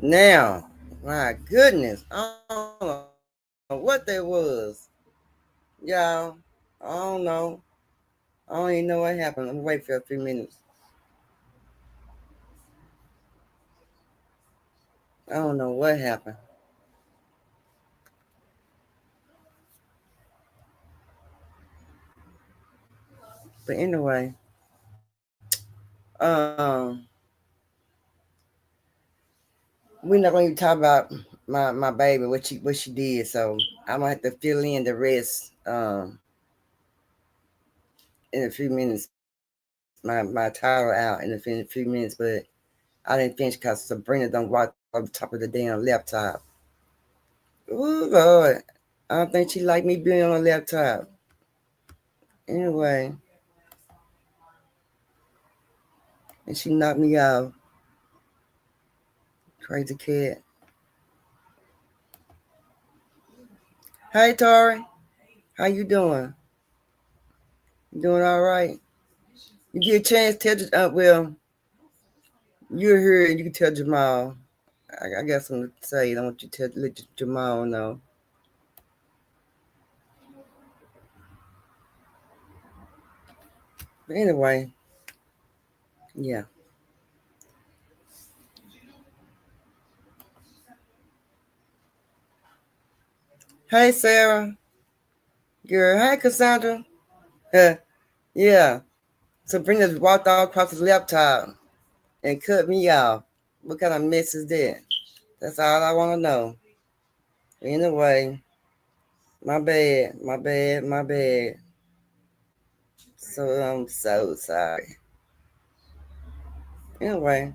Now, my goodness, I don't know what that was. Y'all, I don't know. I don't even know what happened. I'm gonna wait for a few minutes. I don't know what happened. But anyway, we're not going to talk about my baby, what she did. So I'm gonna have to fill in the rest in a few minutes. My title out in a few minutes, but I didn't finish because Sabrina don't walk on the top of the damn laptop. Ooh Lord, I don't think she like me being on a laptop. Anyway, and she knocked me out. Crazy cat. Hey Tori, how you doing? You doing all right? You get a chance, well, you're here and you can tell Jamal. I got something to say. I don't want you to let Jamal know. But anyway, yeah. Hey Sarah, girl. Hey Cassandra. Yeah. Sabrina walked all across his laptop and cut me off. What kind of mess is that? That's all I want to know. Anyway, my bad. So I'm so sorry. Anyway,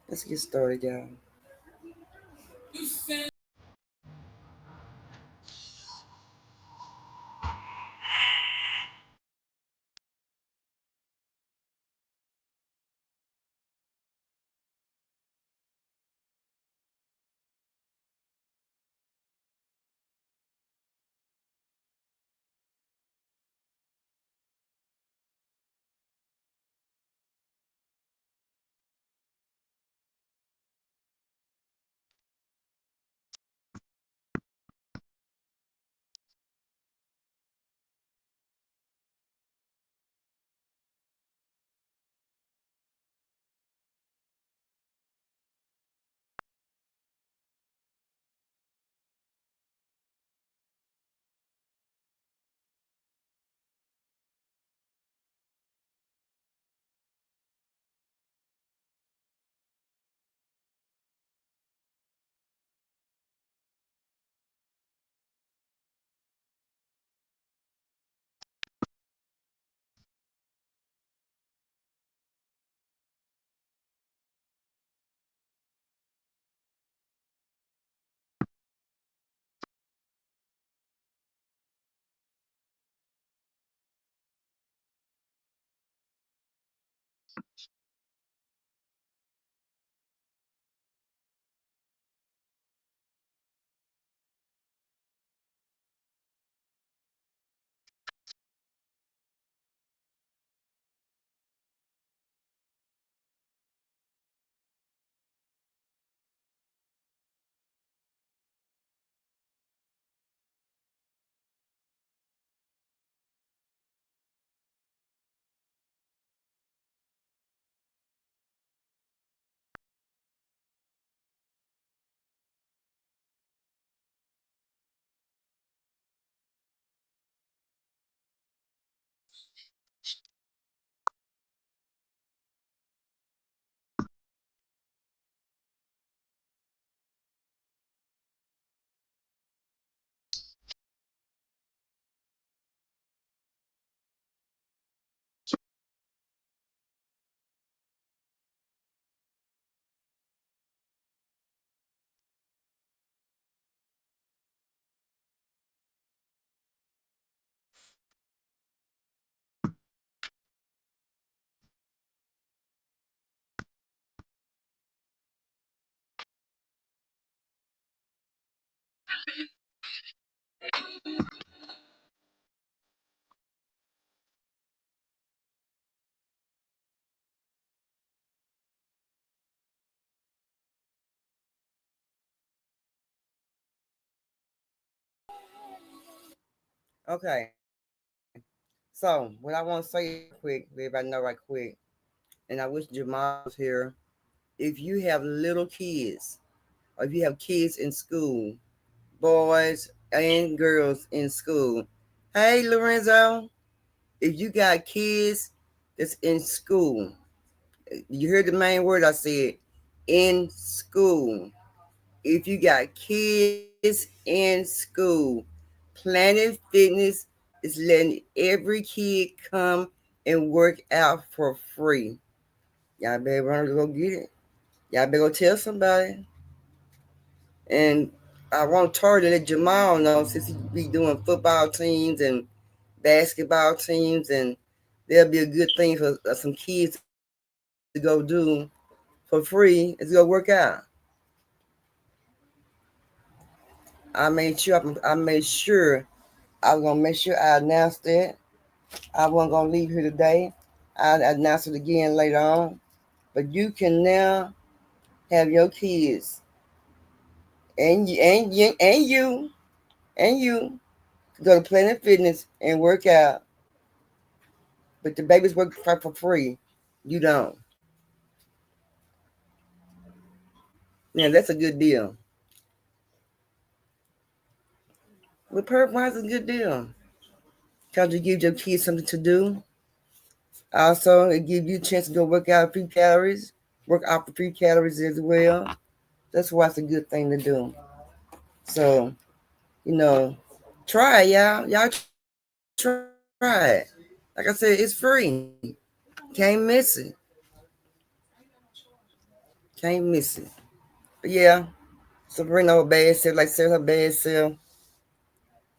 let's get started, y'all. Okay. So what I want to say quick, let everybody know right quick, and I wish Jamal was here. If you have little kids, or if you have kids in school, boys and girls in school, hey Lorenzo, if you got kids that's in school, you heard the main word I said, in school. If you got kids in school, Planet Fitness is letting every kid come and work out for free. Y'all better run to go get it. Y'all better go tell somebody. And I want Tori to let Jamal know, since he be doing football teams and basketball teams, and there'll be a good thing for some kids to go do for free is go work out. I was gonna make sure I announced that. I wasn't gonna leave here today. I'll announce it again later on. But you can now have your kids and you go to Planet Fitness and work out. But the babies work for free. You don't. Now that's a good deal. With Perp, why is it a good deal? Because you give your kids something to do. Also, it gives you a chance to go work out free calories, work out for free calories as well. That's why it's a good thing to do. So, you know, try it, y'all. Y'all try it. Like I said, it's free. Can't miss it. Can't miss it. But yeah, Sabrina her bad self, like said her bad self.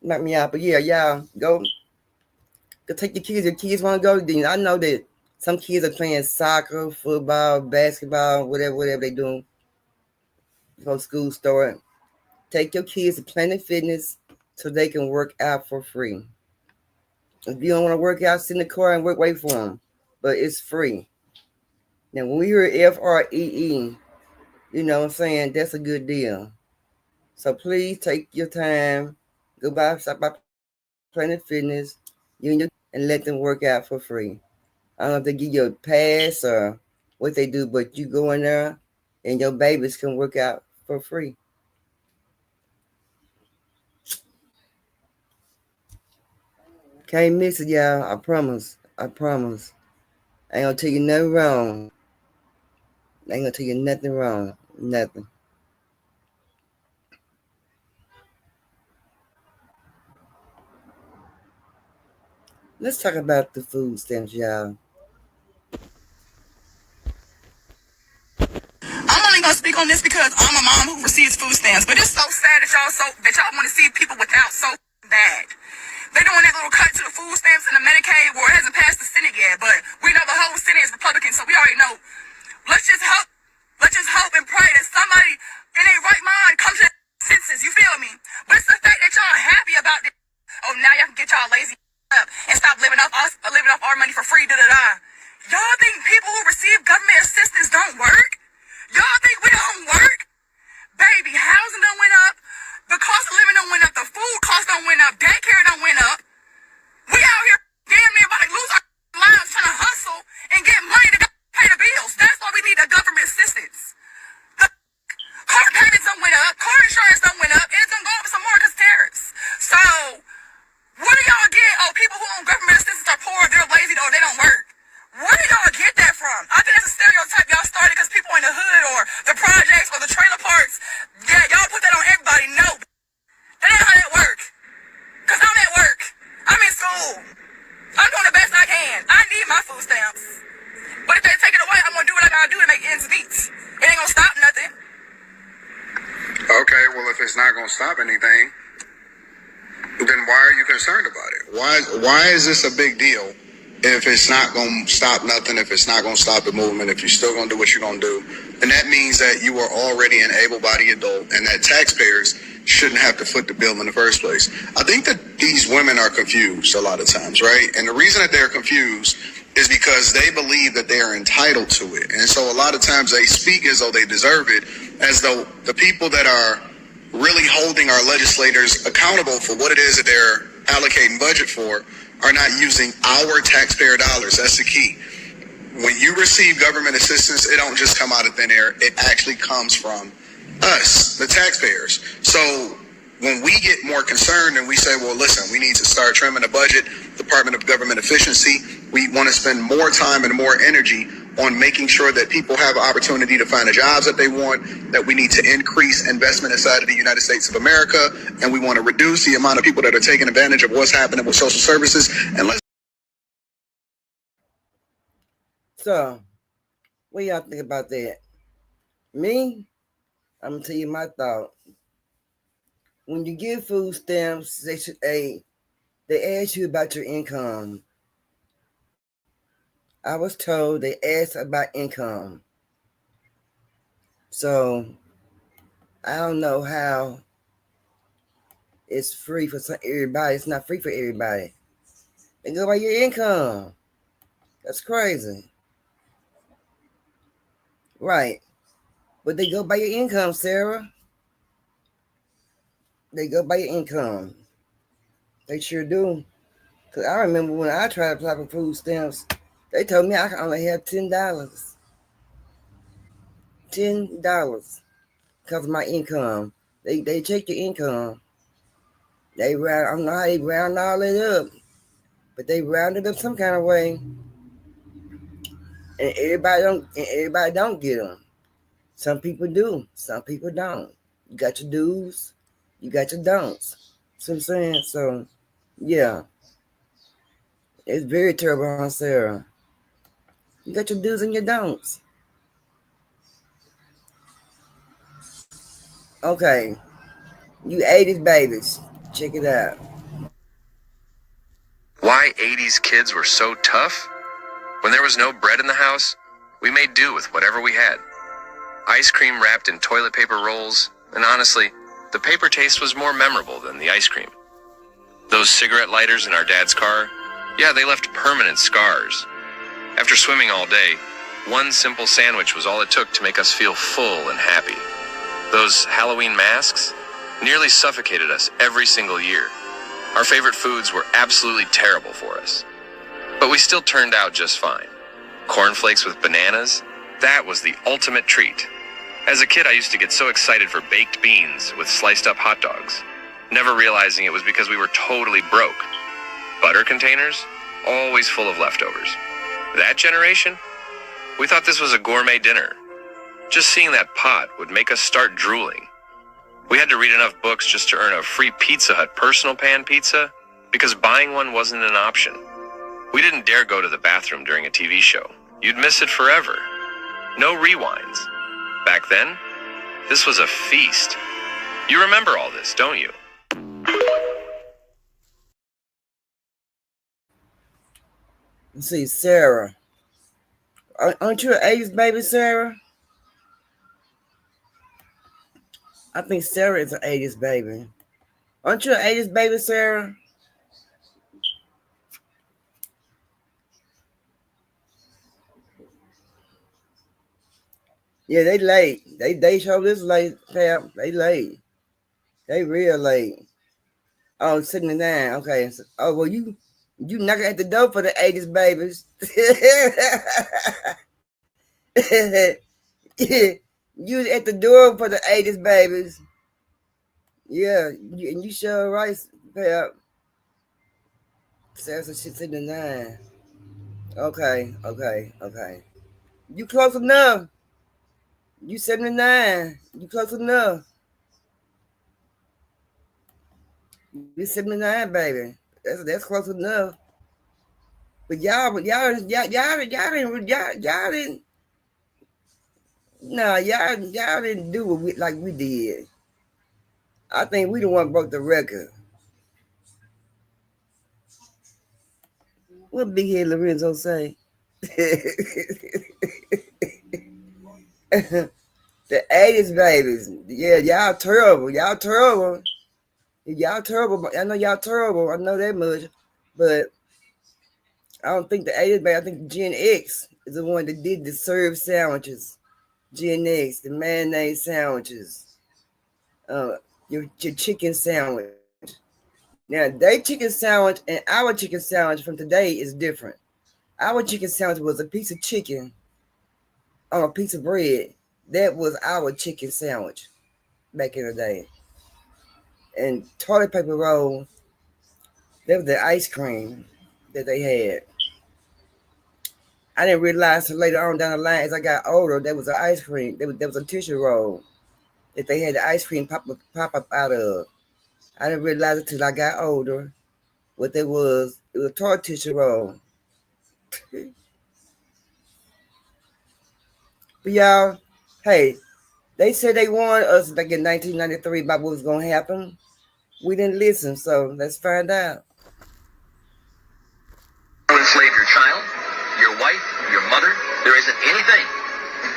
Knock me out. But yeah, y'all go take your kids. Your kids want to go. Then I know that some kids are playing soccer, football, basketball, whatever they doing before school start. Take your kids to Planet Fitness so they can work out for free. If you don't want to work out, sit in the car and wait for them. But it's free. Now, when we hear FREE, you know what I'm saying? That's a good deal. So please take your time, stop by Planet Fitness, you and your kids, and let them work out for free. I don't know if they give you a pass or what they do, but you go in there and your babies can work out for free. Can't miss it, y'all. I promise. I promise. I ain't gonna tell you nothing wrong. I ain't gonna tell you nothing wrong. Nothing. Let's talk about the food stamps, y'all. I'm only gonna speak on this because I'm a mom who receives food stamps. But it's so sad that y'all want to see people without so bad. They're doing that little cut to the food stamps and the Medicaid where it hasn't passed the Senate yet. But we know the whole Senate is Republican, so we already know. Let's just hope. Let's just hope and pray that somebody in their right mind comes to their senses. You feel me? But it's the fact that y'all happy about this. Oh, now y'all can get y'all lazy up and stop living off our money for free. Da da da. Y'all think people who receive government assistance don't work? Y'all think we don't work? Baby, housing done went up. The cost of living done went up. The food cost done went up. Daycare done went up. We out here damn near about to lose our lives trying to hustle and get money to pay the bills. That's why we need the government assistance. The car payments done went up. Car insurance done went up. And it's gonna go up some more because tariffs. So, where do y'all get, people who own government assistance are poor, they're lazy, or they don't work? Where do y'all get that from? I think that's a stereotype y'all started because people in the hood or the projects or the trailer parks, yeah, y'all put that on everybody. No, that ain't how that work. Because I'm at work. I'm in school. I'm doing the best I can. I need my food stamps. But if they take it away, I'm going to do what I got to do to make ends meet. It ain't going to stop nothing. Okay, well, if it's not going to stop anything, then why are you concerned about it? Why is this a big deal if it's not going to stop nothing, if it's not going to stop the movement, if you're still going to do what you're going to do? And that means that you are already an able-bodied adult and that taxpayers shouldn't have to foot the bill in the first place. I think that these women are confused a lot of times, right? And the reason that they're confused is because they believe that they are entitled to it. And so a lot of times they speak as though they deserve it, as though the people that are really holding our legislators accountable for what it is that they're allocating budget for are not using our taxpayer dollars. That's the key. When you receive government assistance, it don't just come out of thin air. It actually comes from us, the taxpayers. So when we get more concerned and we say, well, listen, we need to start trimming the budget, Department of Government Efficiency, we want to spend more time and more energy on making sure that people have an opportunity to find the jobs that they want, that we need to increase investment inside of the United States of America, and we want to reduce the amount of people that are taking advantage of what's happening with social services. And let's. So, what y'all think about that? Me, I'm gonna tell you my thought. When you give food stamps, they ask you about your income. I was told they asked about income. So I don't know how it's free for everybody. It's not free for everybody. They go by your income. That's crazy. Right. But they go by your income, Sarah. They go by your income. They sure do. Because I remember when I tried to apply for food stamps, they told me I could only have $10. $10 because of my income. They check your income. They round, I don't know how they round all it up, but they round it up some kind of way. And everybody don't get them. Some people do, some people don't. You got your do's, you got your don'ts. See what I'm saying? So yeah. It's very terrible on Sarah. You got your do's and your don'ts. Okay. You 80s babies. Check it out. Why 80s kids were so tough? When there was no bread in the house, we made do with whatever we had. Ice cream wrapped in toilet paper rolls, and honestly, the paper taste was more memorable than the ice cream. Those cigarette lighters in our dad's car, yeah, they left permanent scars. After swimming all day, one simple sandwich was all it took to make us feel full and happy. Those Halloween masks nearly suffocated us every single year. Our favorite foods were absolutely terrible for us. But we still turned out just fine. Cornflakes with bananas, that was the ultimate treat. As a kid, I used to get so excited for baked beans with sliced up hot dogs, never realizing it was because we were totally broke. Butter containers, always full of leftovers. That generation, we thought this was a gourmet dinner. Just seeing that pot would make us start drooling. We had to read enough books just to earn a free Pizza Hut personal pan pizza because buying one wasn't an option. We didn't dare go to the bathroom during a TV show. You'd miss it forever. No rewinds. Back then, this was a feast. You remember all this, don't you? Let's see, Sarah. Aren't you an 80s baby, Sarah? I think Sarah is an 80s baby. Aren't you an 80s baby, Sarah? Yeah, they late. They show this late, Pap. They late. They real late. Oh, 79. Okay. Oh, well, you knocking at the door for the 80s babies. You at the door for the 80s babies. Yeah, and you sure right, Pap. Sarah said she's 79. Okay. You close enough. You 79. You close enough. You 79, baby. That's close enough. But y'all didn't. No, y'all didn't do it like we did. I think we the one broke the record. What Big Head Lorenzo say? The 80s babies. Yeah, y'all terrible. Y'all terrible. Y'all terrible. I know y'all terrible. I know that much. But I don't think the 80s baby. I think Gen X is the one that did the served sandwiches. Gen X, the mayonnaise sandwiches. Your chicken sandwich. Now, their chicken sandwich and our chicken sandwich from today is different. Our chicken sandwich was a piece of chicken on a piece of bread. That was our chicken sandwich back in the day. And toilet paper roll, that was the ice cream that they had. I didn't realize till later on down the line as I got older, there was an ice cream. There was a tissue roll that they had the ice cream pop up out of. I didn't realize it till I got older what it was. It was a toilet tissue roll. But y'all, hey, they said they warned us back in 1993 about what was going to happen. We didn't listen, so let's find out. Enslave your child, your wife, your mother. There isn't anything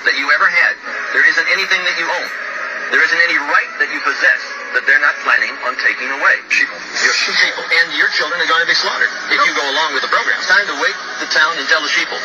that you ever had. There isn't anything that you own. There isn't any right that you possess that they're not planning on taking away. Your sheeple and your children are going to be slaughtered if you go along with the program. It's time to wake the town and tell the sheeple.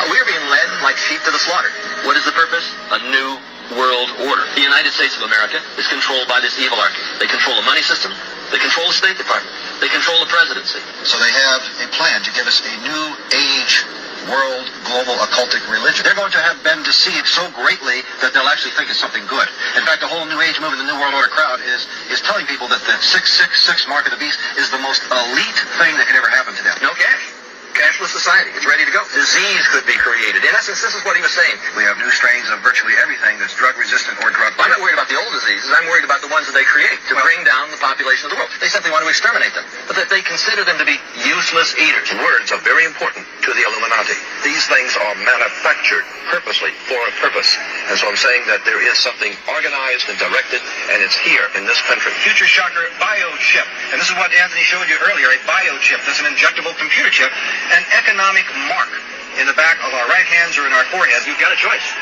We're being led like sheep to the slaughter. What is the purpose? A new world order. The United States of America is controlled by this evil army. They control the money system. They control the State Department. They control the presidency. So they have a plan to give us a new age world global occultic religion. They're going to have been deceived so greatly that they'll actually think it's something good. In fact, the whole New Age movement, the New World Order crowd is telling people that the 666 mark of the beast is the most elite thing that could ever happen to them. No cash. Cashless society. It's ready to go. Disease could be created. In essence, this is what he was saying. We have new strains of virtually everything that's drug resistant or drug. I'm not worried about the old diseases. I'm worried about the ones that they create to bring down the population of the world. They simply want to exterminate them, but that they consider them to be useless eaters. Words are very important to the Illuminati. These things are manufactured purposely for a purpose. And so I'm saying that there is something organized and directed, and it's here in this country. Future shocker, biochip. And this is what Anthony showed you earlier, a biochip. That's an injectable computer chip. An economic mark in the back of our right hands or in our forehead. You've got a choice.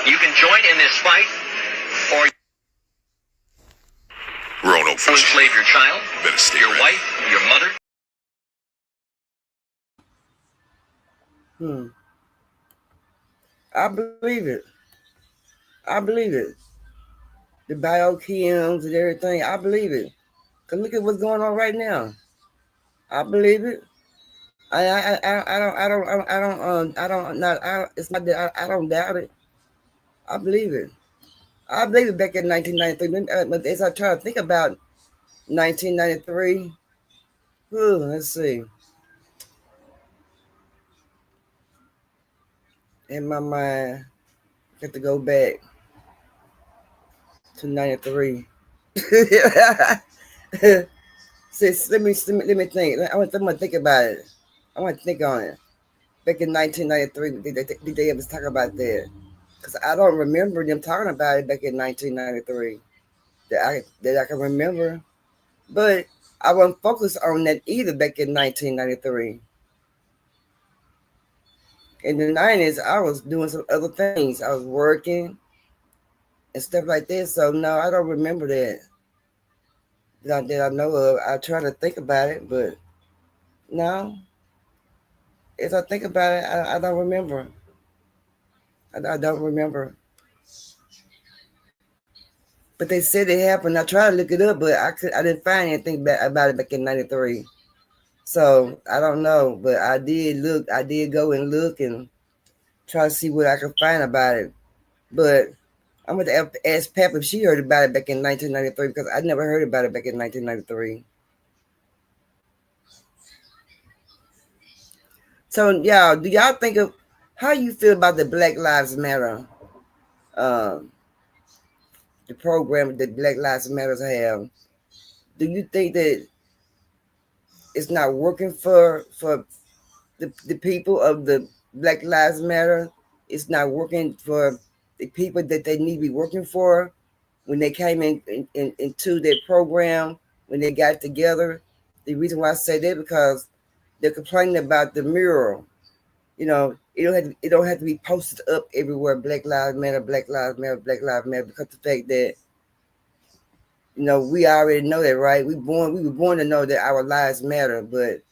You can join in this fight, or Roanoke, enslave your child, your wife, your mother. I believe it. I believe it. The biochems and everything. I believe it. Cause look at what's going on right now. I believe it. I don't doubt it. I believe it. I believe it back in 1993. But as I try to think about 1993, let's see. In my mind, I have to go back to 93. Let me think. I want to think about it. I want to think on it. Back in 1993, did they ever talk about that? Because I don't remember them talking about it back in 1993 that I can remember. But I wasn't focused on that either back in 1993. In the 90s, I was doing some other things. I was working and stuff like that. So, no, I don't remember that I know of. I try to think about it, but no. As I think about it, I don't remember. I don't remember. But they said it happened. I tried to look it up, but I didn't find anything about it back in 93. So I don't know. But I did look. I did go and look and try to see what I could find about it. But I'm going to ask Pep if she heard about it back in 1993 because I never heard about it back in 1993. So, y'all, do y'all think of how you feel about the Black Lives Matter, the program that Black Lives Matter have? Do you think that it's not working for the people of the Black Lives Matter? It's not working for the people that they need to be working for when they came into their program, when they got together? The reason why I say that because they're complaining about the mural. You know, it don't have to be posted up everywhere. Black Lives Matter, Black Lives Matter, Black Lives Matter, because the fact that we already know that, right? We were born to know that our lives matter, but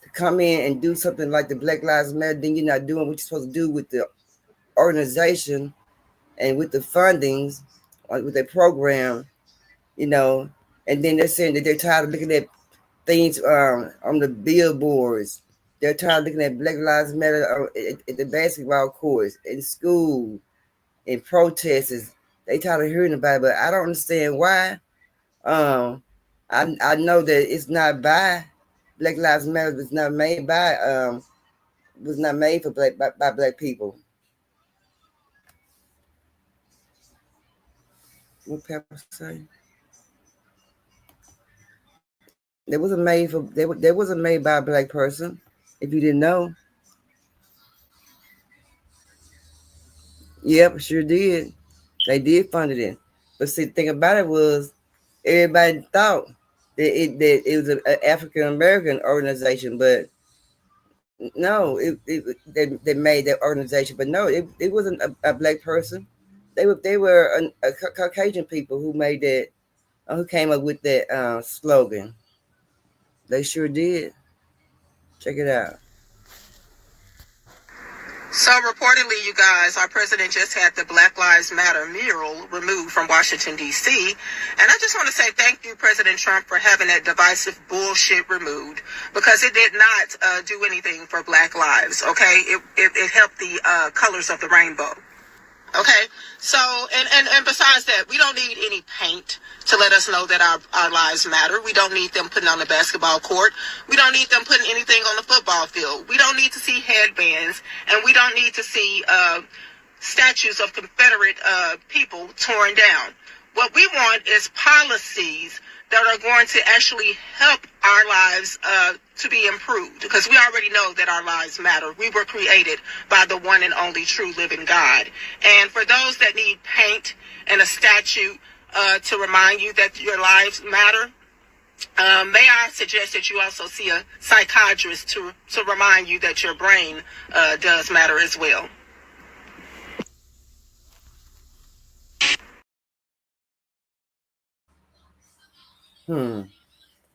to come in and do something like the Black Lives Matter, then you're not doing what you're supposed to do with the organization and with the fundings, with their program, and then they're saying that they're tired of looking at things on the billboards. They're tired of looking at Black Lives Matter at the basketball courts, in school, in protests. They tired of hearing about it, but I don't understand why. I know that it's not by Black Lives Matter. Was not made by was not made for by black people. What Pepper say? They wasn't made for. They wasn't made by a black person. If you didn't know, yep, sure did. They did fund it. But see, the thing about it was, everybody thought that it was an African American organization, but no, they made that organization, but no, it wasn't a black person. They were a Caucasian people who made that, who came up with that slogan. They sure did. Check it out. So reportedly, you guys, our president just had the Black Lives Matter mural removed from Washington, D.C. And I just want to say thank you, President Trump, for having that divisive bullshit removed, because it did not do anything for Black lives, okay? It helped the colors of the rainbow. Okay, so, and besides that, we don't need any paint to let us know that our lives matter. We don't need them putting on the basketball court. We don't need them putting anything on the football field. We don't need to see headbands, and we don't need to see statues of Confederate people torn down. What we want is policies that are going to actually help our lives to be improved, because we already know that our lives matter. We were created by the one and only true living God. And for those that need paint and a statue to remind you that your lives matter, may I suggest that you also see a psychiatrist to remind you that your brain does matter as well.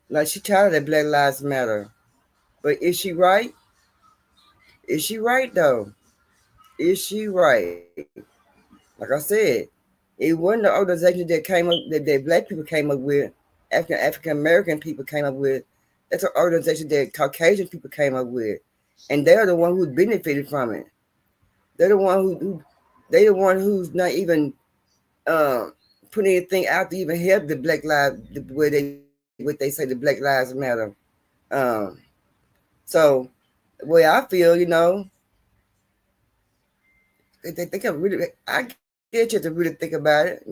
Like, she tired of that Black Lives Matter. But is she right? Is she right, though? Is she right? Like I said, it wasn't the organization that came up, that black people came up with, African American people came up with. That's an organization that Caucasian people came up with. And they're the one who benefited from it. They're the one who's not even putting anything out to even help the Black Lives, what they say the Black Lives Matter. So the way I feel, they think I get you to really think about it.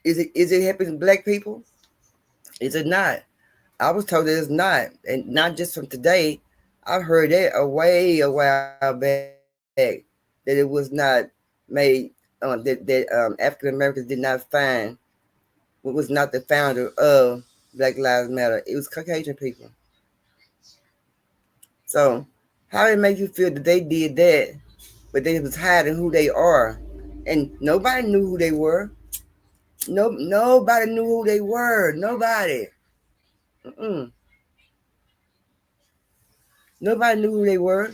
Is it helping black people? Is it not? I was told that it's not, and not just from today. I've heard that a while back, that it was not made, that African Americans did not find, was not the founder of Black Lives Matter. It was Caucasian people. So how did it make you feel that they did that, but they was hiding who they are, and nobody knew who they were? Nobody knew who they were. Nobody. Nobody knew who they were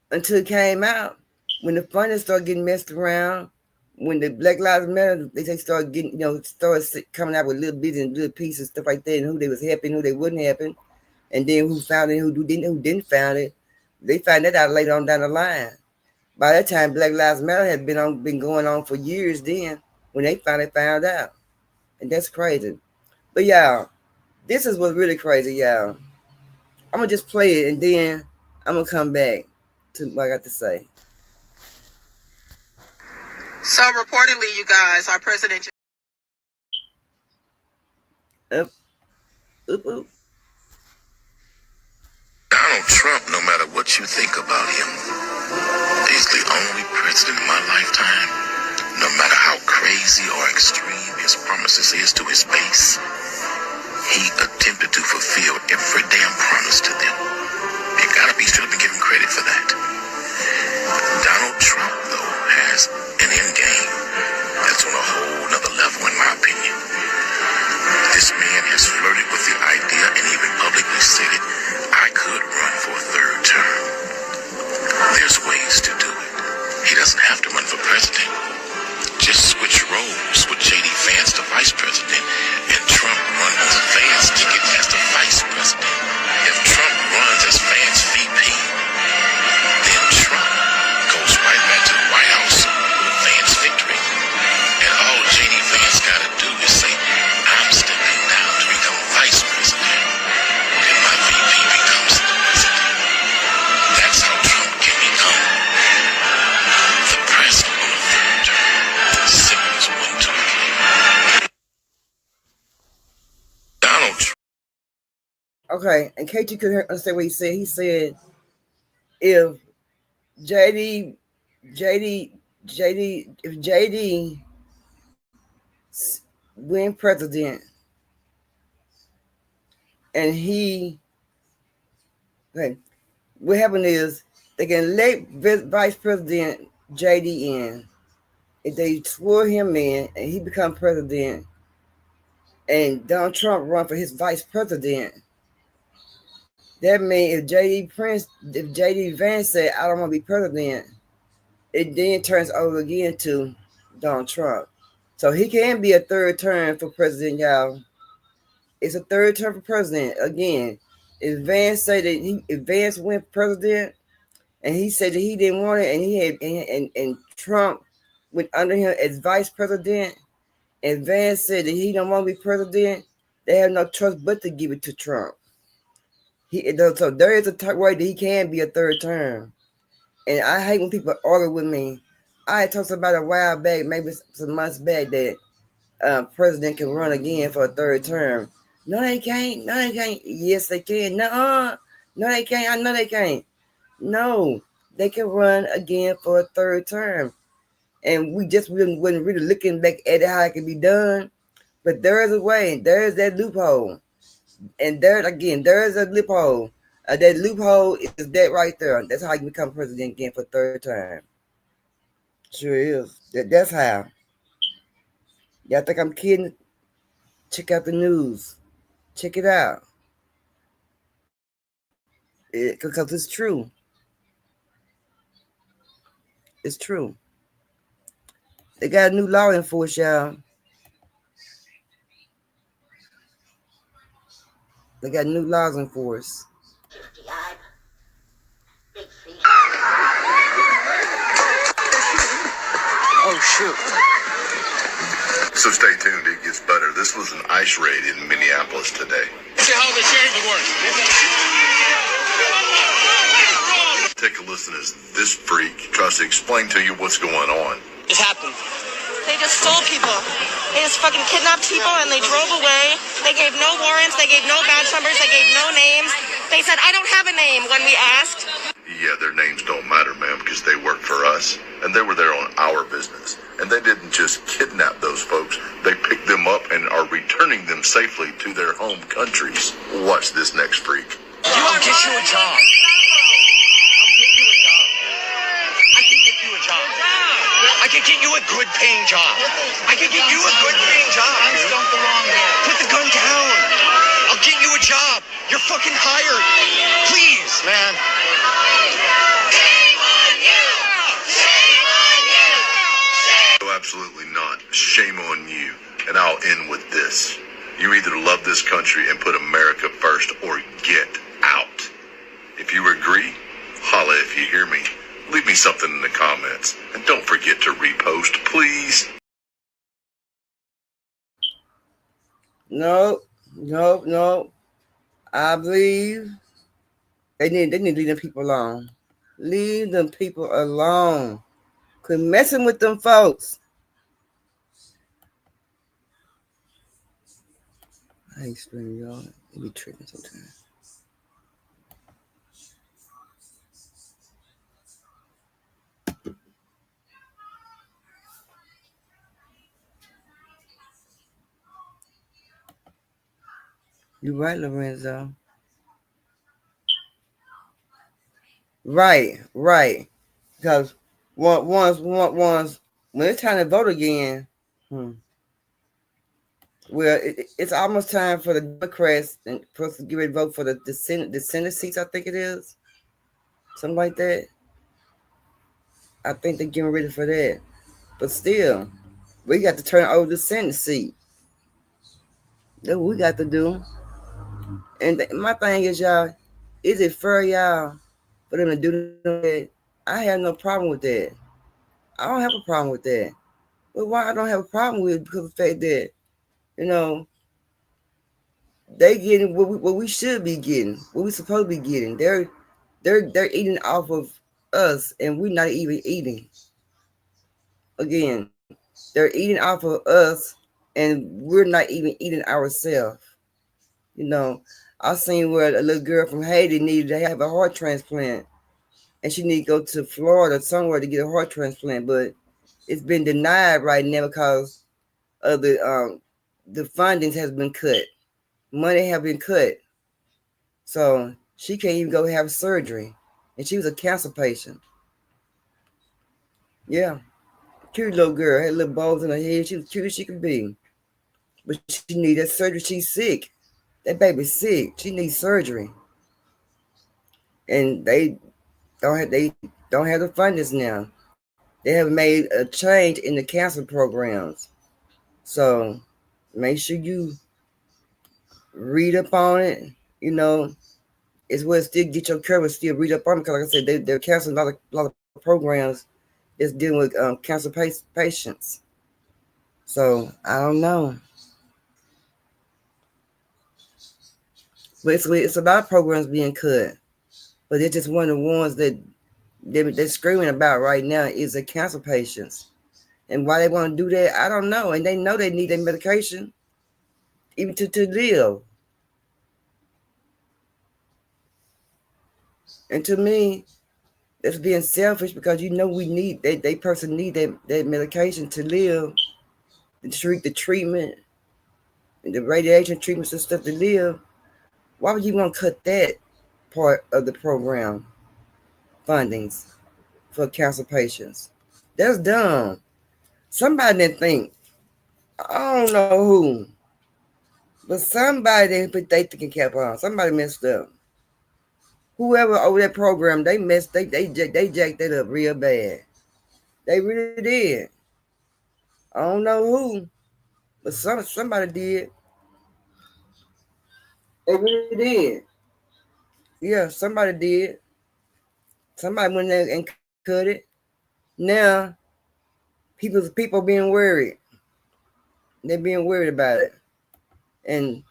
until it came out. When the funding started getting messed around, when the Black Lives Matter, they started getting, started coming out with little bits and little pieces, stuff like that, and who they was helping, who they wouldn't helping, and then who found it, who didn't found it. They found that out later on down the line. By that time, Black Lives Matter had been going on for years then, when they finally found out. And that's crazy. But y'all, this is what's really crazy, y'all. I'm going to just play it, and then I'm going to come back to what I got to say. So reportedly, you guys, our president... Donald Trump, no matter what you think about him, is the only president in my lifetime, no matter how crazy or extreme his promises is to his base, he attempted to fulfill every damn promise to them. gotta be still be given credit for that. Donald Trump, though, has an end game that's on a whole nother level, in my opinion. This man has flirted with the idea and even publicly said it. I could run for a third term. There's ways to do it. He doesn't have to run for president. Just switch roles with J.D. Vance to vice president, and Trump runs Vance ticket as the vice president. If Trump runs as Vance VP, then Trump goes right back to the White House with Vance victory. And all J.D. Vance got to do is say, I'm stepping down to become vice president, and my VP becomes the president. That's how Trump can become the president on a third term. Simple as 1, 2, 3. Donald Trump. Okay, in case you could understand what he said if JD, if JD win president and he, okay, what happened is they can elect Vice President JD in. If they swore him in and he become president and Donald Trump run for his vice president, that means if JD Vance said, I don't want to be president, it then turns over again to Donald Trump. So he can be a third term for president, y'all. It's a third term for president. Again, if Vance said that if Vance went president and he said that he didn't want it and he had and Trump went under him as vice president, and Vance said that he don't want to be president, they have no choice but to give it to Trump. So there is a way that he can be a third term. And I hate when people argue with me. I had talked about a while back, maybe some months back, that president can run again for a third term. No, they can't. No, they can't. Yes, they can. No, they can't. I know they can't. No, they can run again for a third term. And we just wasn't really looking back at how it can be done. But there is a way. There is that loophole. And there is a loophole. That loophole is that right there. That's how you become president again for third time. Sure is. That's how. Y'all think I'm kidding? Check out the news. Check it out. Because it's true. It's true. They got a new law enforced, y'all. They got new laws enforced. Oh, shoot. So stay tuned, it gets better. This was an ICE raid in Minneapolis today. See how the sheriff works. Take a listen as this freak tries to explain to you what's going on. This happened. They just stole people. They just fucking kidnapped people and they drove away. They gave no warrants. They gave no badge numbers. They gave no names. They said, I don't have a name when we asked. Yeah, their names don't matter, ma'am, because they work for us, and they were there on our business. And they didn't just kidnap those folks. They picked them up and are returning them safely to their home countries. Watch this next freak. I'll get you a job. I can get you a good paying job. I can get you a good paying job. Guns don't belong here. Put the gun down. I'll get you a job. You're fucking hired. Please, man. Shame on you! Shame on you! No, absolutely not. Shame on you. And I'll end with this. You either love this country and put America first or get out. If you agree, holla if you hear me. Leave me something in the comments. And don't forget to repost, please. No. I believe they need to leave them people alone. Leave them people alone. Quit messing with them folks. I ain't explaining y'all. They be tripping sometimes. You're right, Lorenzo. Right. Because once when it's time to vote again, well, it's almost time for the Democrats and supposed to get ready to vote for the Senate seats. I think it is something like that. I think they're getting ready for that. But still, we got to turn over the Senate seat. That's what we got to do. And my thing is, y'all, is it fair, y'all, for them to do that? I have no problem with that. I don't have a problem with that. But why I don't have a problem with it? Because of the fact that, you know, they getting what we should be getting, what we supposed to be getting. They're eating off of us, and we're not even eating. Again, they're eating off of us, and we're not even eating ourselves. You know, I seen where a little girl from Haiti needed to have a heart transplant, and she need to go to Florida somewhere to get a heart transplant, but it's been denied right now because of the fundings has been cut. Money have been cut. So she can't even go have surgery. And she was a cancer patient. Yeah. Cute little girl. Had little balls in her head. She was cute as she could be. But she needed surgery. She's sick. That baby's sick. She needs surgery. And they don't have the fundings now. They have made a change in the cancer programs. So make sure you read up on it. You know, it's where still get your coverage, still read up on it. Because like I said, they're canceling a lot of programs that's dealing with cancer patients. So I don't know. But it's a lot of programs being cut. But it's just one of the ones that they're screaming about right now is the cancer patients. And why they want to do that, I don't know. And they know they need their medication even to live. And to me, that's being selfish because you know we need they person need that medication to live, the treatment, and the radiation treatments and stuff to live. Why would you want to cut that part of the program fundings for cancer patients? That's dumb. Somebody didn't think, I don't know who, but somebody didn't put their thinking cap on. Somebody messed up. Whoever over that program, they jacked that up real bad. They really did. I don't know who, but somebody did. They really did. Yeah, somebody did. Somebody went there and cut it. Now, people being worried. They're being worried about it. And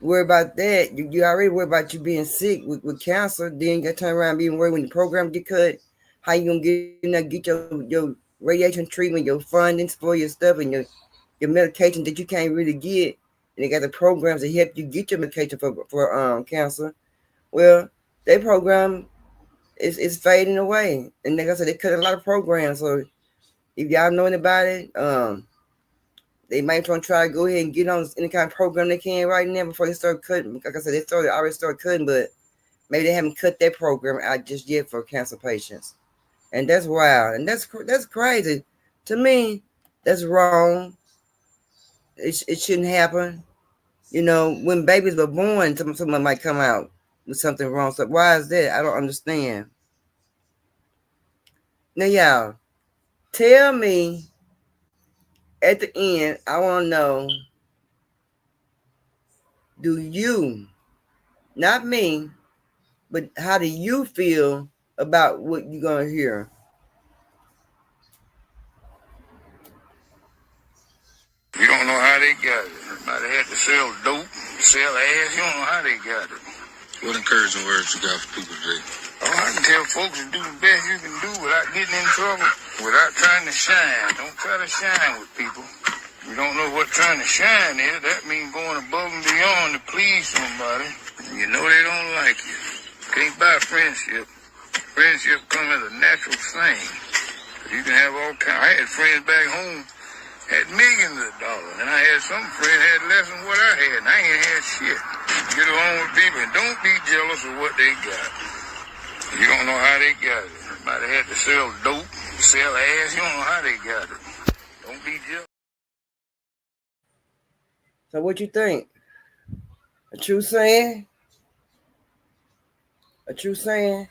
worry about that. You already worry about you being sick with cancer. Then you got to turn around being worried when the program get cut. How you going to get your radiation treatment, your fundings for your stuff, and your medication that you can't really get. And they got the programs that help you get your medication for cancer. Well, their program is fading away. And like I said, they cut a lot of programs. So if y'all know anybody, they might want to try to go ahead and get on any kind of program they can right now before they start cutting. Like I said, they already started cutting, but maybe they haven't cut that program out just yet for cancer patients. And that's wild. And that's crazy. To me, that's wrong. It shouldn't happen. You know, when babies were born, someone might come out with something wrong. So why is that? I don't understand. Now, y'all, tell me at the end, I want to know, do you, not me, but how do you feel about what you're going to hear? You don't know how they got it. Somebody had to sell dope, sell ass. You don't know how they got it. What encouraging words you got for people today? Oh, I can tell folks to do the best you can do without getting in trouble, without trying to shine. Don't try to shine with people. You don't know what trying to shine is. That means going above and beyond to please somebody. You know they don't like you. Can't buy friendship. Friendship comes as a natural thing. You can have all kinds. I had friends back home had millions of dollars, and I had some friends had less than what I had, and I ain't had shit. Get along with people and don't be jealous of what they got. You don't know how they got it. Somebody had to sell dope, sell ass. You don't know how they got it. Don't be jealous. So what you think? A true saying? A true saying?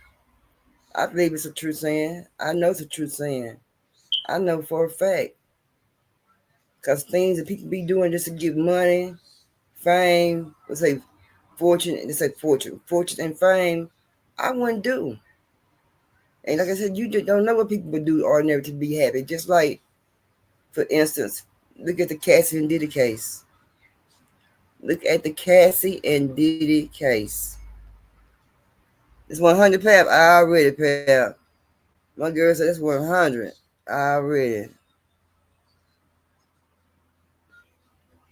I believe it's a true saying. I know it's a true saying. I know for a fact. Because things that people be doing just to get money, fame, let's say fortune and fame, I wouldn't do. And like I said, you just don't know what people would do ordinary to be happy. Just like, for instance, look at the Cassie and Diddy case. Look at the Cassie and Diddy case. It's 100 pap. I already pap. My girl said it's 100. I already.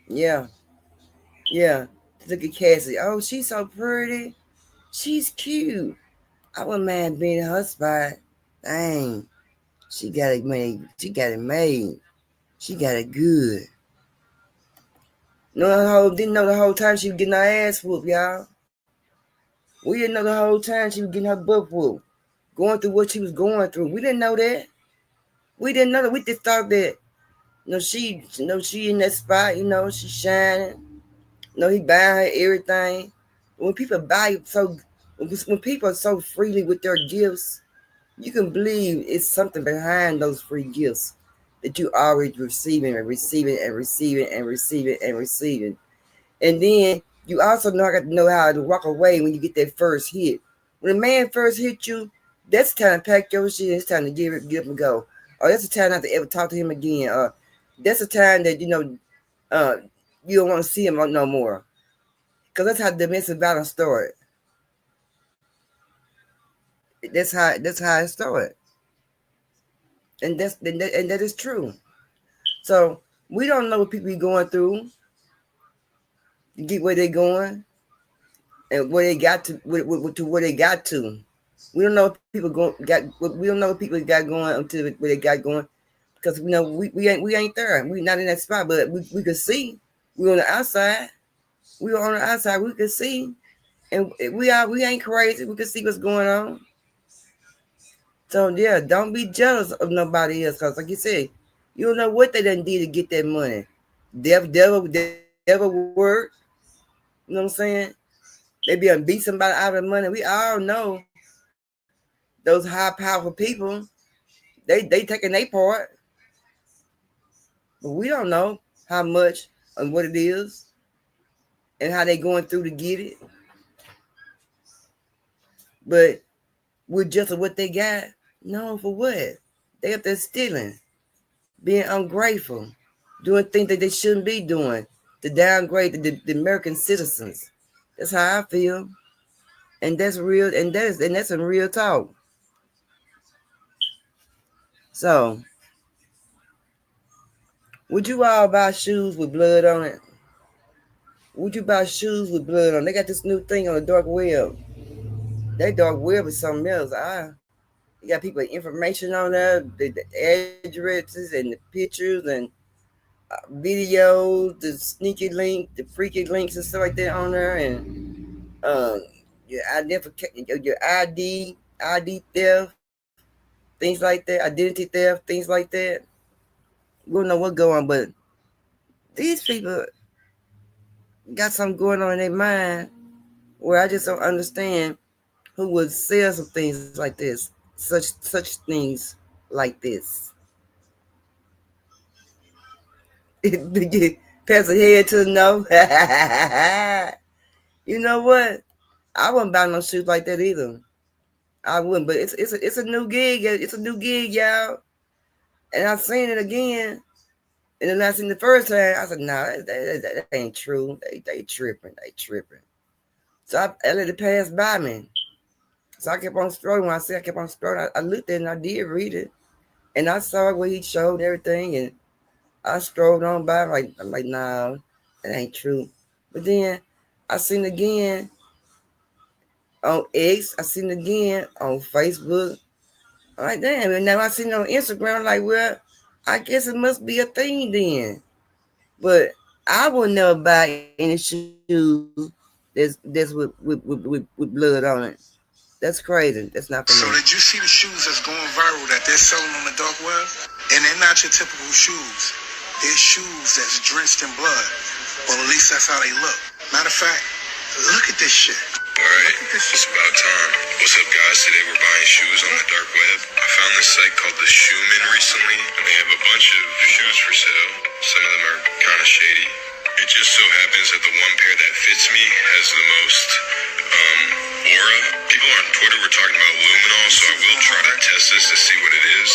Yeah. Yeah. Look at Cassie. Oh, she's so pretty. She's cute. I wouldn't mind being in her spot. Dang. She got it made. She got it made. She got it good. Didn't know the whole time she was getting her ass whooped, y'all. We didn't know the whole time she was getting her butt whooped. Going through what she was going through. We didn't know that. We didn't know that. We just thought that, she in that spot, she shining. He buying her everything. When people when people are so freely with their gifts, you can believe it's something behind those free gifts that you always receiving and receiving and receiving and receiving and receiving. And then you also know how to walk away when you get that first hit. When a man first hit you, that's the time to pack your shit. It's time to give him and go. Or that's the time not to ever talk to him again. Or that's the time that you don't want to see him no more. Because that's how domestic violence started. That's how it started. And that is true. So we don't know what people be going through to get where they're going and where they got to where they got to. We don't know what people we don't know what people got going until where they got going, because we ain't there. We not in that spot, but we could see. We on the outside. We were on the outside. We could see, and we ain't crazy. We could see what's going on. So yeah, don't be jealous of nobody else, because like you said, you don't know what they done did to get that money. Devil work. You know what I'm saying? They be able to beat somebody out of money. We all know those high powerful people, they taking their part. But we don't know how much and what it is and how they going through to get it. But with just what they got, no, for what? They up there stealing, being ungrateful, doing things that they shouldn't be doing, to downgrade the American citizens. That's how I feel. And that's real, and that's some real talk. So, would you all buy shoes with blood on it? Would you buy shoes with blood on it? They got this new thing on the dark web. That dark web is something else. You got people information on there, the addresses and the pictures and videos, the sneaky link, the freaky links and stuff like that on there, and your identification, your ID theft, things like that, identity theft, things like that. We don't know what's going on, but these people got something going on in their mind where I just don't understand who would sell some things like this, such things like this. Pass a head to the no. You know what? I wouldn't buy no shoes like that either. I wouldn't, but it's a new gig. It's a new gig, y'all. And I've seen it again. And then I seen the first time, I said, "Nah, that ain't true. They tripping. They tripping." So I let it pass by me. So I kept on scrolling. When I kept on scrolling, I looked at it and I did read it. And I saw what he showed and everything. And I scrolled on by. I'm like, nah, that ain't true. But then I seen it again on X. I seen it again on Facebook. I'm like, damn. And now I seen it on Instagram. I'm like, well, I guess it must be a thing then. But I will never buy any shoes that's with blood on it. That's crazy. That's not for So me. did you see the shoes that's going viral that they're selling on the dark web? And they're not your typical shoes. They're shoes that's drenched in blood. Well, at least that's how they look. Matter of fact, look at this shit. Alright, it's about time. What's up, guys? Today we're buying shoes on the dark web. I found this site called the Shoeman recently, and they have a bunch of shoes for sale. Some of them are kind of shady. It just so happens that the one pair that fits me has the most aura. People on Twitter were talking about luminol, so I will try to test this to see what it is.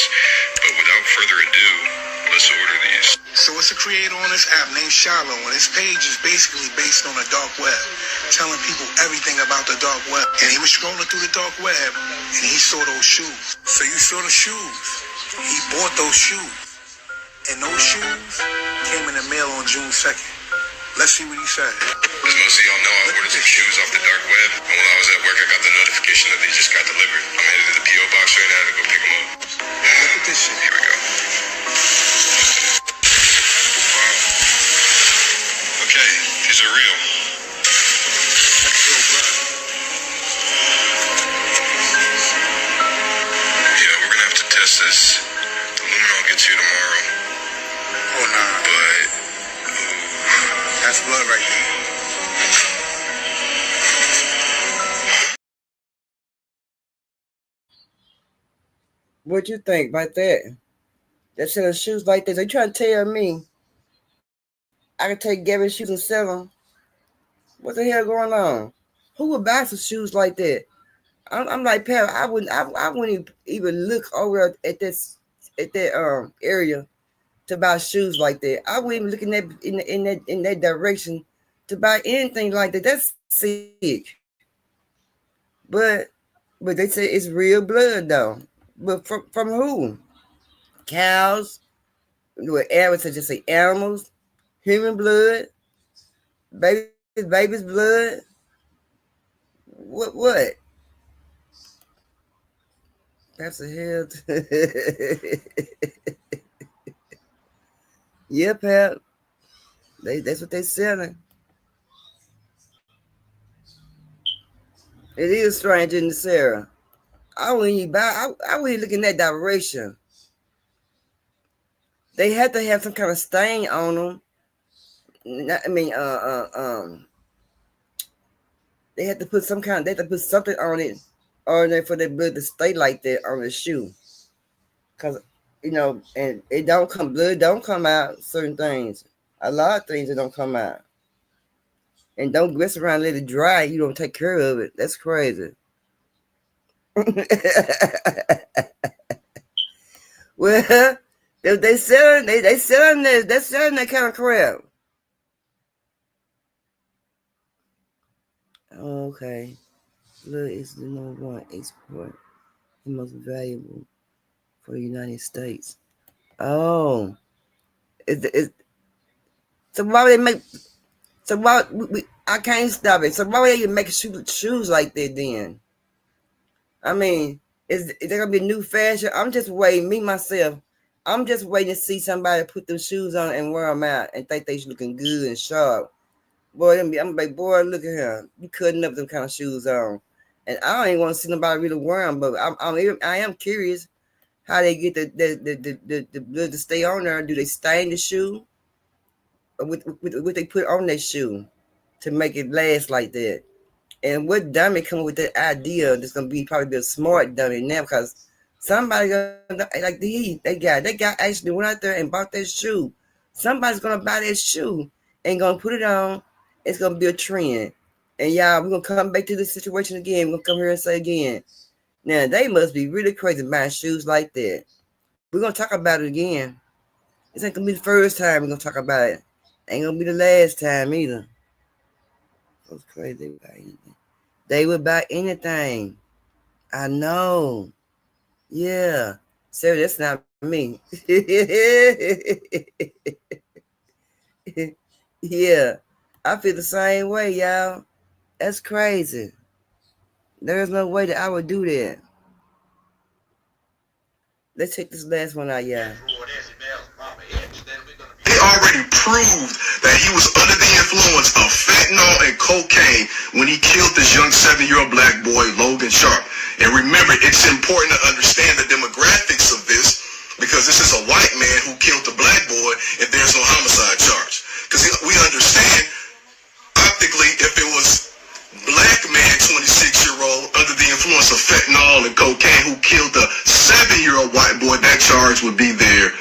But without further ado, let's order these. So it's a creator on this app named Shallow, and his page is basically based on the dark web, telling people everything about the dark web. And he was scrolling through the dark web, and he saw those shoes. So you saw the shoes. He bought those shoes. And those shoes came in the mail on June 2nd. Let's see what he said. As most of y'all know, I ordered some shoes off the dark web, and while I was at work, I got the notification that they just got delivered. I'm headed to the P.O. box right now to go pick them up. Look at this shit. Here we go. Wow. Okay, these are real. That's real blood. Yeah, we're gonna have to test this. The luminol gets here tomorrow. Oh, nah. But That's blood right there. What you think about that? That selling shoes like this. They trying to tell me I can take Gary's shoes and sell them. What the hell going on? Who would buy some shoes like that? I'm like, Pat, I wouldn't even look over at that area to buy shoes like that. I wouldn't even look in that direction to buy anything like that. That's sick. But they say it's real blood though. But from who? Cows? What Aaron said, just say animals, human blood, baby's blood. What? That's a hell. Yeah, Pat. That's what they selling. It is strange in the Sarah. I wouldn't even buy. I wouldn't look in that direction. They have to have some kind of stain on them. They have to put some kind. They have to put something on it, or for the blood to stay like that on the shoe. Cause and it don't come. Blood don't come out. Certain things. A lot of things that don't come out. And don't mess around and let it dry. You don't take care of it. That's crazy. Well, they selling that kind of crap. Okay. Blood is the number one export and most valuable for the United States. Oh. So why would they make? So why I can't stop it. So why would they even make shoes like that then? I mean, is there gonna be a new fashion? I'm just waiting. Me myself, I'm just waiting to see somebody put them shoes on and wear them out and think they looking good and sharp. Boy, I'm like, boy, look at him. You cutting up them kind of shoes on, and I don't even want to see nobody really wear them. But I am curious how they get the blood to stay on there. Do they stain the shoe? Or what they put on their shoe to make it last like that? And what dummy come up with that idea? That's gonna probably be a smart dummy now, because somebody like they got actually went out there and bought that shoe. Somebody's gonna buy that shoe and gonna put it on. It's gonna be a trend. And y'all, we're gonna come back to this situation again. We're gonna come here and say again. Now they must be really crazy buying shoes like that. We're gonna talk about it again. This ain't gonna be the first time we're gonna talk about it. Ain't gonna be the last time either. That's crazy. They would buy anything. I know. Yeah. Sarah, that's not me. Yeah. I feel the same way, y'all. That's crazy. There's no way that I would do that. Let's take this last one out, y'all. They already proved that he was under the influence of fentanyl and cocaine when he killed this young 7-year-old black boy, Logan Sharp. And remember, it's important to understand the demographics of this, because this is a white man who killed a black boy and there's no homicide charge. Because we understand, optically, if it was black man, 26-year-old, under the influence of fentanyl and cocaine, who killed a 7-year-old white boy, that charge would be there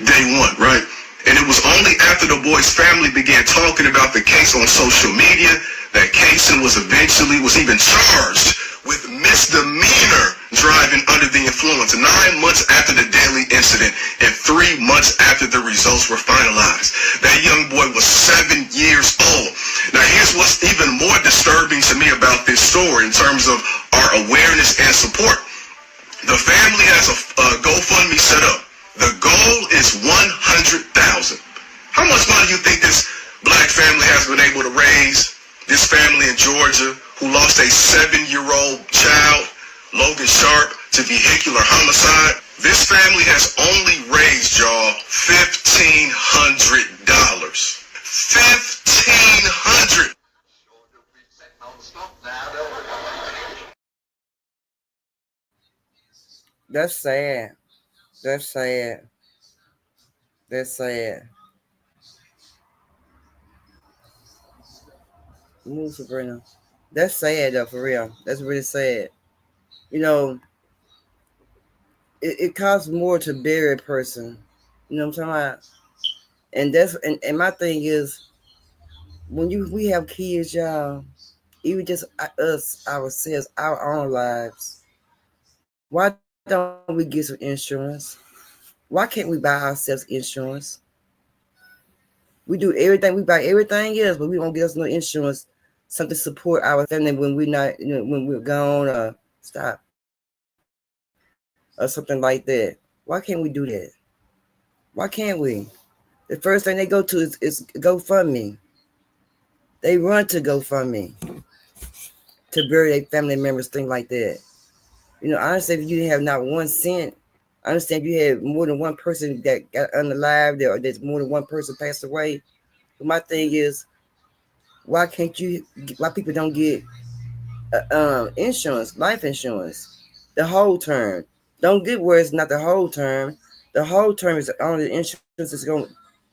day one, right? And it was only after the boy's family began talking about the case on social media that Kaysen was even charged with misdemeanor driving under the influence 9 months after the deadly incident and 3 months after the results were finalized. That young boy was 7 years old. Now here's what's even more disturbing to me about this story in terms of our awareness and support. The family has a GoFundMe set up. The goal is $100,000. How much money do you think this black family has been able to raise? This family in Georgia who lost a 7-year-old child, Logan Sharp, to vehicular homicide. This family has only raised, y'all, $1,500. $1,500. That's sad. That's sad. That's sad. Move, Sabrina. That's sad though, for real. That's really sad. You know, it costs more to bury a person. You know what I'm talking about? And my thing is, when we have kids, y'all, even just us ourselves, our own lives, why don't we get some insurance? Why can't we buy ourselves insurance? We do everything, we buy everything else, but we won't get us no insurance, something to support our family when we're not, when we're gone or stop or something like that. Why can't we do that? Why can't we? The first thing they go to is GoFundMe. They run to GoFundMe to bury their family members, things like that. Honestly, if you didn't have not 1 cent, I understand if you had more than one person that got unalive or there's more than one person passed away. But my thing is, why people don't get insurance, life insurance, the whole term? Don't get where it's not the whole term. The whole term is only the insurance that's going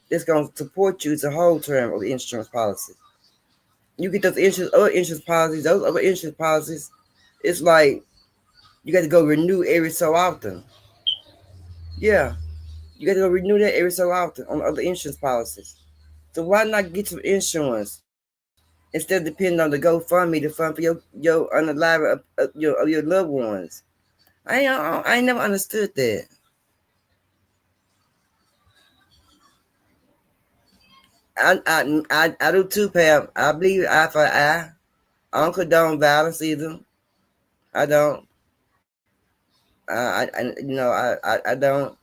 to support you. It's the whole term of the insurance policy. You get those other insurance policies, it's like you got to go renew every so often. Yeah, you got to go renew that every so often on other insurance policies. So why not get some insurance instead of depending on the GoFundMe to fund for your unalive of your loved ones? I ain't never understood that. I do too, Pam. I believe eye for eye. I don't condone violence either. I don't. I don't.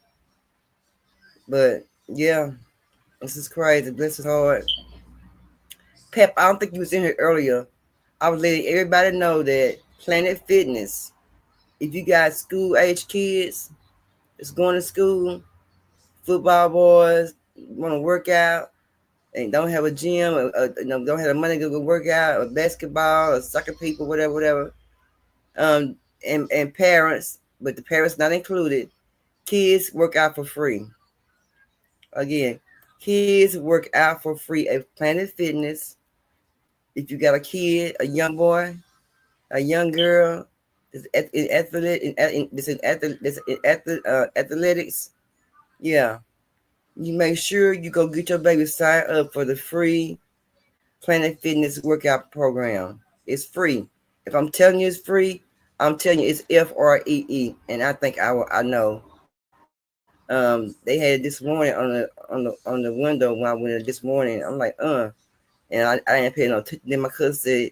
But yeah, this is crazy. This is hard. Pep, I don't think you was in here earlier. I was letting everybody know that Planet Fitness, if you got school age kids that's going to school, football boys, want to work out and don't have a gym, or don't have the money to go work out, or basketball, or soccer people, whatever. And parents, but the parents not included, kids work out for free. Again, kids work out for free at Planet Fitness. If you got a kid, a young boy, a young girl, in athletics, yeah, you make sure you go get your baby signed up for the free Planet Fitness workout program. It's free. If I'm telling you it's free, I'm telling you it's FREE, and I think I know. They had it this morning on the window when I went in this morning. I'm like, and I didn't pay no attention. Then my cousin said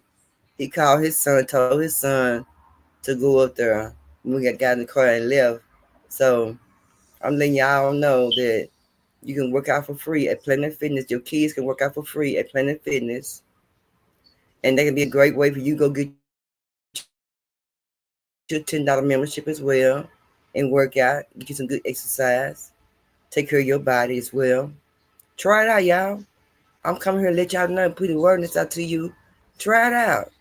he called his son, told his son to go up there. We got in the car and left. So I'm letting y'all know that you can work out for free at Planet Fitness. Your kids can work out for free at Planet Fitness. And that can be a great way for you to go get your $10 membership as well and work out, get some good exercise, take care of your body as well. Try it out, y'all. I'm coming here to let y'all know, put the awareness out to you. Try it out.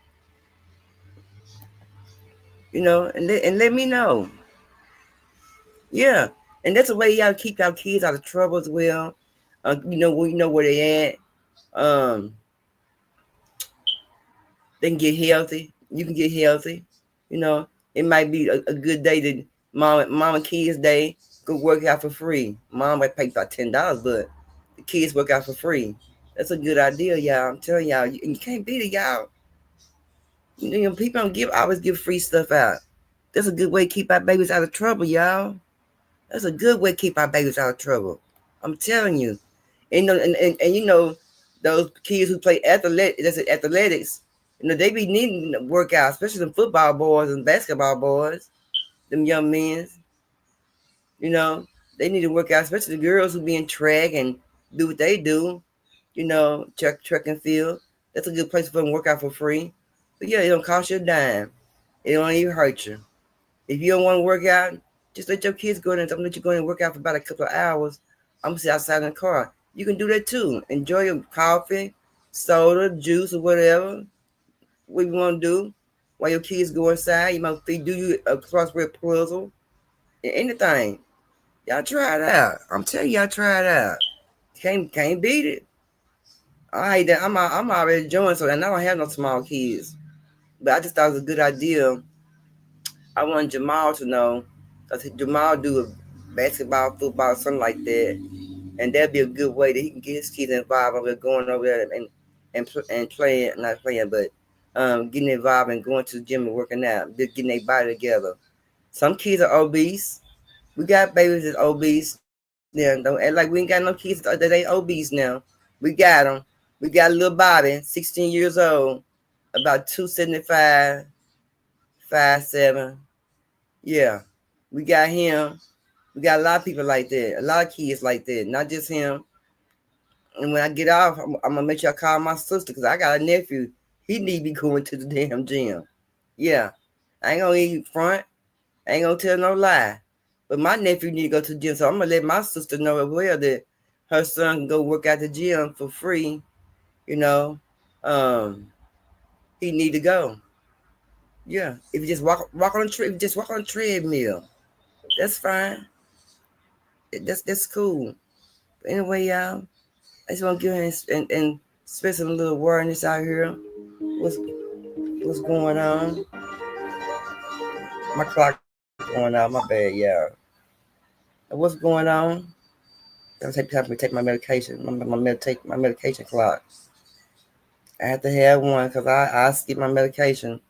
and let me know. Yeah, and that's the way y'all keep our kids out of trouble as well. You know where they at. They can get healthy. You can get healthy. You know, it might be a good day to mom and kids day. Go work out for free. Mom might pay about $10, but the kids work out for free. That's a good idea, y'all. I'm telling y'all, you can't beat it, y'all. People don't always give free stuff out. That's a good way to keep our babies out of trouble, y'all. That's a good way to keep our babies out of trouble. I'm telling you. And those kids who play athletics, they be needing to work out, especially the football boys and basketball boys, them young men. You know, they need to work out, especially the girls who be in track and do what they do. Track and field. That's a good place for them to work out for free. But yeah, it don't cost you a dime. It don't even hurt you. If you don't want to work out, just let your kids go in and let you go in and work out for about a couple of hours. I'm gonna sit outside in the car. You can do that too. Enjoy your coffee, soda, juice, or whatever. What you want to do while your kids go inside. You might do you a crossword puzzle, anything. Y'all try it out. I'm telling y'all, try it out. Can't beat it. All right, I'm already enjoying, so and I don't have no small kids, but I just thought it was a good idea. I want Jamal to know, because Jamal do a basketball, football, something like that, and that'd be a good way that he can get his kids involved over going over there and playing, not playing, but getting involved and going to the gym and working out, just getting their body together. Some kids are obese. We got babies that's obese now. Don't act like we ain't got no kids that ain't obese now. We got them. We got little Bobby, 16 years old, about 275, 5'7". Yeah, we got him. We got a lot of people like that, a lot of kids like that, not just him. And when I get off, I'm gonna make sure I call my sister because I got a nephew. He need to be going to the damn gym. Yeah, I ain't gonna eat front. I ain't gonna tell no lie. But my nephew need to go to the gym, so I'm gonna let my sister know as well that her son can go work at the gym for free. You know, um, he need to go. Yeah, if you just walk on the just walk on the treadmill, that's fine. That's cool. But anyway, y'all, I just want to give and spread some little awareness out here. What's going on? My clock going out. My bad, yeah. What's going on? I'll take time to take my medication. My medication clock. I have to have one because I skip my medication.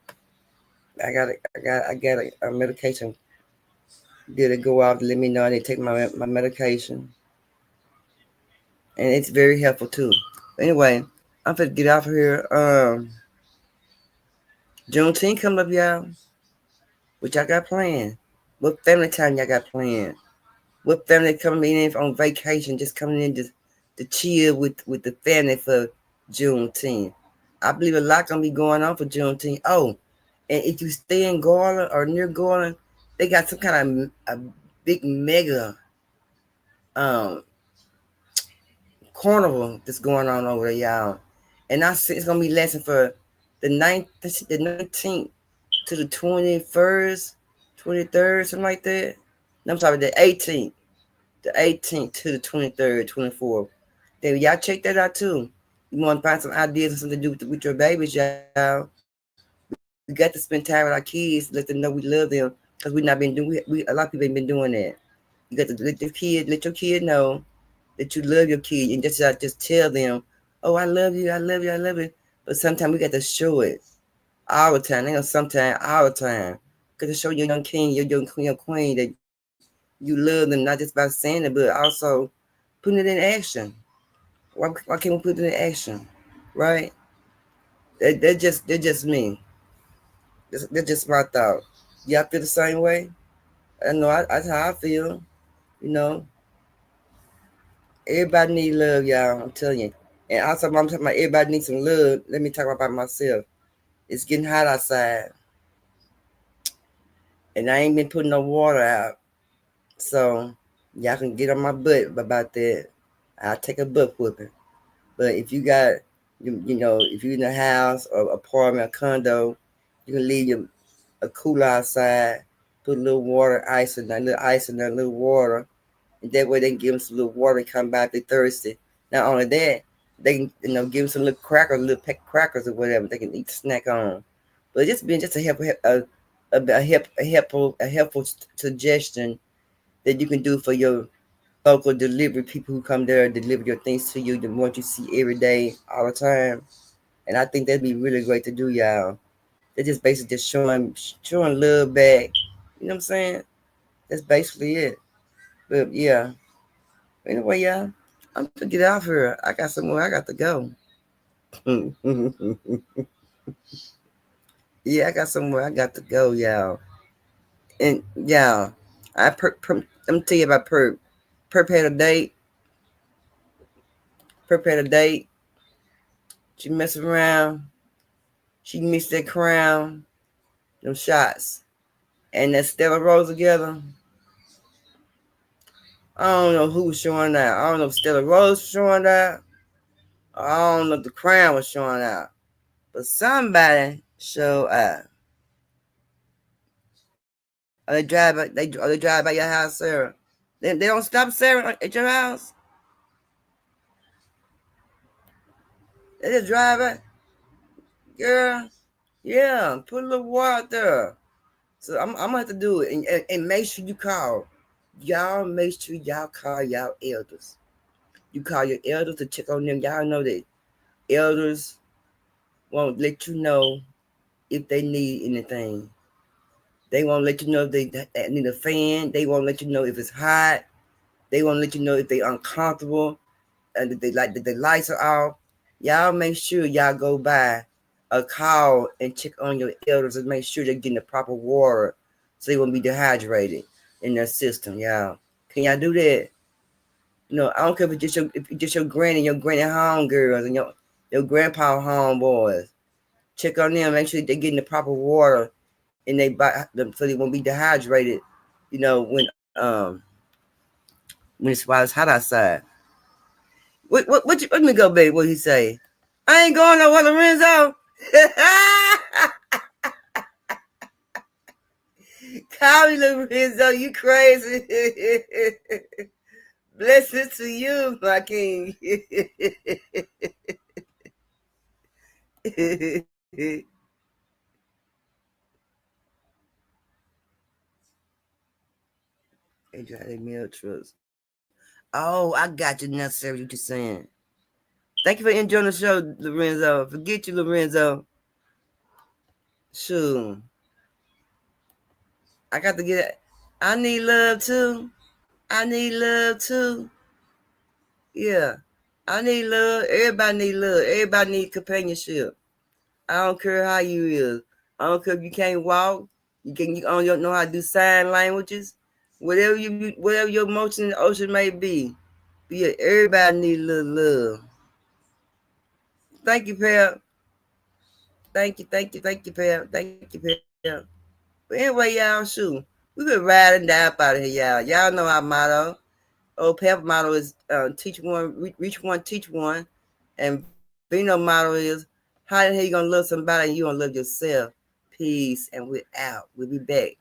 I got a medication. Did it go off to let me know I need to take my medication, and it's very helpful too. But anyway, I'm gonna get off of here. Juneteenth coming up, y'all. What y'all got planned? What family time y'all got planned? What family coming in on vacation, just coming in just to chill with the family for Juneteenth? I believe a lot gonna be going on for Juneteenth. Oh, and if you stay in Garland or near Garland, they got some kind of a big mega um carnival that's going on over there, y'all. And I see it's gonna be lasting for the 19th to the 21st, 23rd, something like that. No, I'm sorry, the 18th to the 23rd, 24th. Then y'all check that out too. You want to find some ideas and something to do with your babies, y'all. We got to spend time with our kids, let them know we love them, because we not been doing. We a lot of people ain't been doing that. You got to let your kid know that you love your kid, and just tell them, "Oh, I love you, I love you, I love you." But sometimes we got to show it all the time. Sometimes all the time. Got to show your young king, your queen that you love them, not just by saying it, but also putting it in action. Why can't we put it in action? Right? They're just me. That's just my thought. Y'all feel the same way? I know that's how I feel. You know, everybody need love, y'all. I'm telling you. And also, I'm talking about everybody needs some love. Let me talk about myself. It's getting hot outside, and I ain't been putting no water out. So y'all can get on my butt about that. I'll take a butt whooping. But if you got, if you're in a house or apartment or condo, you can leave a cooler outside, put a little water, ice in that little water, and that way they can give them some little water and come back if they're thirsty. Not only that, they can give them some little crackers, little peck crackers or whatever they can eat snack on. But it's been just a helpful suggestion that you can do for your local delivery people who come there and deliver your things to you, the ones you see every day, all the time. And I think that'd be really great to do, y'all. They're just basically just showing love back. You know what I'm saying? That's basically it. But yeah. Anyway, y'all, I'm gonna get off here. I got somewhere I got to go. Yeah, I got somewhere I got to go, y'all. And y'all, let me tell you about Perp. Perp had a date. Perp had a date. She messed around. She mixed that crown, them shots, and that Stella Rose together. I don't know who was showing out. I don't know if Stella Rose was showing out. I don't know if the crown was showing out. But somebody showed out. Or they drive by your house, Sarah. They don't stop Sarah at your house. They just drive by. Girl, yeah, put a little water out there. So I'm gonna have to do it, and make sure you call. Y'all make sure y'all call y'all elders. You call your elders to check on them. Y'all know that elders won't let you know if they need anything. They won't let you know if they need a fan. They won't let you know if it's hot. They won't let you know if they uncomfortable and if the lights are off. Y'all make sure y'all go by a call and check on your elders and make sure they're getting the proper water so they won't be dehydrated in their system, y'all. Can y'all do that? I don't care if it's just your granny homegirls and your grandpa homeboys. Check on them, make sure they're getting the proper water and they buy them so they won't be dehydrated. When while it's hot outside. What let me go, babe. What he say? I ain't going nowhere, Lorenzo. Call me, Lorenzo. You crazy. Blessings to you, my king. They drive their meal trucks. Oh, I got you now, Sarah. What you saying? Thank you for enjoying the show, Lorenzo. Forget you, Lorenzo. Sure. I got to get it. I need love too. I need love too. Yeah. I need love. Everybody need love. Everybody need companionship. I don't care how you is. I don't care if you can't walk. You don't know how to do sign languages. Whatever your emotion in the ocean may be. But yeah, everybody need a little love. Thank you, Pam. Thank you, Pam. Thank you, Pam. But anyway, y'all, shoot. We been riding down out of here, y'all. Y'all know our motto. Pam's motto is teach one, reach one, teach one. And Vino motto is how the hell you gonna love somebody and you gonna love yourself. Peace, and we're out. We'll be back.